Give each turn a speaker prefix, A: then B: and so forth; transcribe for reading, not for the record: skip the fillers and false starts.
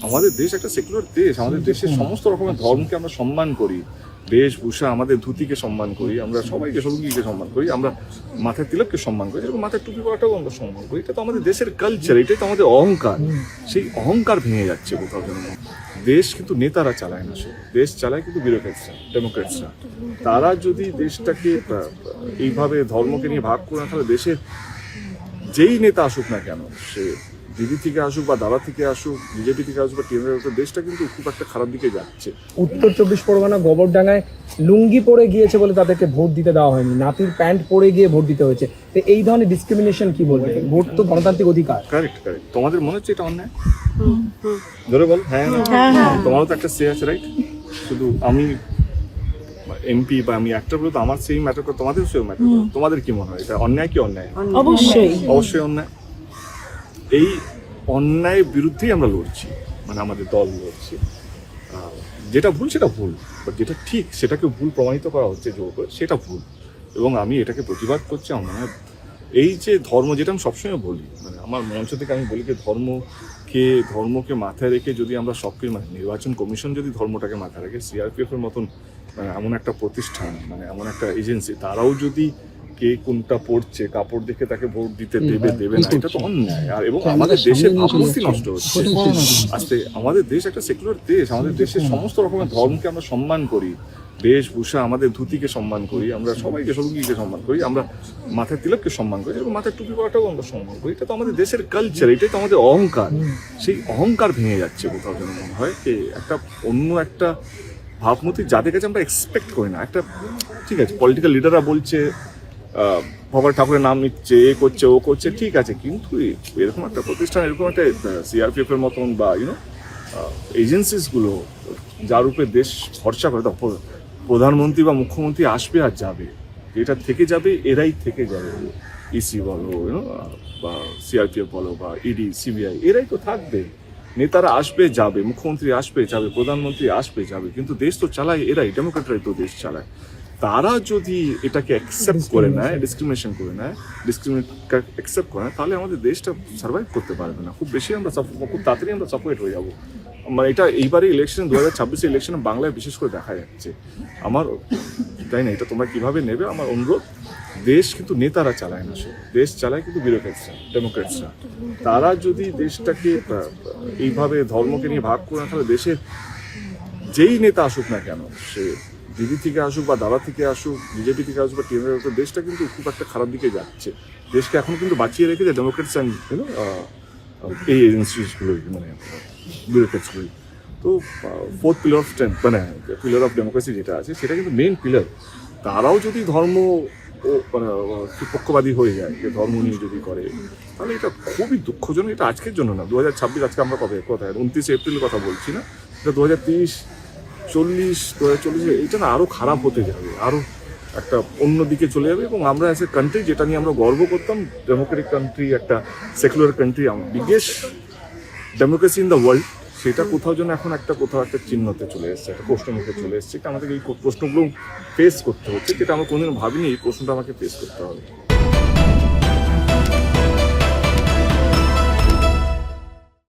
A: আমাদের দেশ একটা সেকুলার দেশ, আমাদের দেশের সমস্ত রকমের ধর্মকে আমরা সম্মান করি, বেশভূষা, আমাদের ধুতিকে সম্মান করি, আমরা সবাইকে সঙ্গীকে সম্মান করি, আমরা মাথায় তিলককে সম্মান করি, এবং মাথায় টুপি পরাটাও আমরা সম্মান করি। এটা তো আমাদের দেশের কালচার, এটাই তো আমাদের অহংকার। সেই অহংকার ভেঙে যাচ্ছে কোথাও যেন। দেশ কিন্তু নেতারা চালায় না, দেশ চালায় কিন্তু বিউরোক্রেটসরা, ডেমোক্রেটসরা। তারা যদি দেশটাকে এইভাবে ধর্মকে নিয়ে ভাগ করে না, তাহলে দেশের যেই নেতা আসুক না কেন, সে দিদি থেকে আসুক বা দাদা থেকে আসুক, বিজেপি থেকে আসুক বা টিএমএল, দেশটা কিন্তু খুব একটা খারাপ দিকে যাচ্ছে।
B: উত্তর 24 পরগনা গোবরডাঙ্গায় লুঙ্গি পরে গিয়েছে বলে তাদেরকে ভোট দিতে দেওয়া হয়নি, নাতির প্যান্ট পরে গিয়ে ভোট দিতে হয়েছে। তো এই ধরনের ডিসক্রিমিনেশন কি বলবে? ভোট তো গণতান্ত্রিক অধিকার।
A: কারেক্ট। তোমাদের মনে হচ্ছে এটা অন্যায়? ধরে বল। হ্যাঁ, তোমারও তো একটা সে আছে, রাইট? শুধু আমি এমপি বা আমি একটা বলে তো আমার সেই ম্যাটার করে, তোমাদের সেও ম্যাটার করে। তোমাদের কি মনে হয় এটা অন্যায় কি অন্যায়? অবশ্যই অন্যায়। এই অন্যায়ের বিরুদ্ধেই আমরা লড়ছি, মানে আমাদের দল লড়ছি। যেটা ভুল সেটা ভুল, বাট যেটা ঠিক সেটাকে ভুল প্রমাণিত করা হচ্ছে জোর করে, সেটা ভুল। এবং আমি এটাকে প্রতিবাদ করছি। আমার মনে হয় এই যে ধর্ম, যেটা আমি সবসময় বলি, মানে আমার মঞ্চ থেকে আমি বলি যে ধর্মকে মাথায় রেখে যদি আমরা সবকে, মানে নির্বাচন কমিশন যদি ধর্মটাকে মাথায় রাখে, সিআরপিএফ এর মতন মানে এমন একটা প্রতিষ্ঠান, মানে এমন একটা এজেন্সি, তারাও যদি কে কোনটা পড়ছে কাপড় দেখে তাকে ভোট দিতে দেবে না, এটা তো অন্যায়। আর এবং আমাদের দেশের ভাবমূর্তি নষ্ট হচ্ছে আস্তে। আমাদের দেশ একটা সেকুলার দেশ, আমাদের দেশের সমস্ত রকমের ধর্মকে আমরা সম্মান করি, বেশভূষা, আমাদের ধুতিকে সম্মান করি, আমরা সবাইকে সঙ্গীকে সম্মান করি, আমরা মাথায় তিলককে সম্মান করি, এবং মাথায় টুপি পরাটাও আমরা সম্মান করি। এটা তো আমাদের দেশের কালচার, এটাই তো আমাদের অহংকার। সেই অহংকার ভেঙে যাচ্ছে কোথাও যেন মনে হয় একটা অন্য একটা ভাবমূর্তি যাদের কাছে আমরা এক্সপেক্ট করি না। একটা ঠিক আছে, পলিটিক্যাল লিডাররা বলছে ভগবান ঠাকুরের নাম নিচ্ছে, এ করছে ও করছে, ঠিক আছে, কিন্তু এরকম একটা প্রতিষ্ঠান, এরকম একটা সিআরপিএফ এর মতন বা এজেন্সিসগুলো যার উপরে দেশ ভরসা করে, প্রধানমন্ত্রী বা মুখ্যমন্ত্রী আসবে আর যাবে, এটা থেকে যাবে, এরাই থেকে যাবে। ইসি বলো বা সিআরপিএফ বলো বা ইডি, সিবিআই, এরাই তো থাকবে। নেতারা আসবে যাবে, মুখ্যমন্ত্রী আসবে যাবে, প্রধানমন্ত্রী আসবে যাবে, কিন্তু দেশ তো চালায় এরাই, ডেমোক্রেটরাই তো দেশ চালায়। তারা যদি এটাকে অ্যাকসেপ্ট করে নেয়, ডিসক্রিমিনেশন করে নেয়, অ্যাকসেপ্ট করে নেয়, তাহলে আমাদের দেশটা সার্ভাইভ করতে পারবে না। খুব বেশি আমরা খুব তাড়াতাড়ি আমরা সাপোর্ট হয়ে যাবো। মানে এটা এইবারে ইলেকশন 2026 ইলেকশনে বাংলায় বিশেষ করে দেখা যাচ্ছে। আমার তাই না, এটা তোমরা কিভাবে নেবে আমার অনুরোধ। দেশ কিন্তু নেতারা চালায় না, দেশ চালায় কিন্তু বিউরোক্রেটসরা, ডেমোক্রেটসরা। তারা যদি দেশটাকে এইভাবে ধর্মকে নিয়ে ভাগ করে না, তাহলে দেশের যেই নেতা আসুক না কেন, সে দিদি থেকে আসুক বা দাদা থেকে আসুক, বিজেপি থেকে আসুক বা টিএমএল, দেশটা কিন্তু খুব একটা খারাপ দিকে যাচ্ছে। দেশকে এখন কিন্তু বাঁচিয়ে রেখেছে ডেমোক্রেটস অ্যান্ড এই এজেন্সিসগুলোই, মানে বিউরোক্রেটসগুলোই। তো ফোর্থ পিলার অফ স্ট্রেংথ, মানে পিলার অফ ডেমোক্রেসি যেটা আছে, সেটা কিন্তু মেইন পিলার। তারাও যদি ধর্ম মানে পক্ষপাতী হয়ে যায়, যে ধর্ম নিয়ে যদি করে, তাহলে এটা খুবই দুঃখজনক। এটা আজকের জন্য না, 2026, আজকে আমরা কোথায় 29 এপ্রিল কথা বলছি না, এটা 2030, 40, 2040, এইটা না আরও খারাপ হতে যাবে, আরও একটা অন্য দিকে চলে যাবে। এবং আমরা অ্যাজ এ কান্ট্রি, যেটা নিয়ে আমরা গর্ব করতাম, ডেমোক্রেটিক কান্ট্রি, একটা secular country, biggest democracy in the world, সেটা কোথাও যেন এখন কোথাও একটা চিহ্নতে চলে এসছে, একটা প্রশ্নমুখে চলে এসছে। আমাদেরকে এই প্রশ্নগুলো ফেস করতে হচ্ছে, যেটা আমরা কোনোদিনও ভাবিনি এই প্রশ্নটা আমাকে ফেস করতে হবে।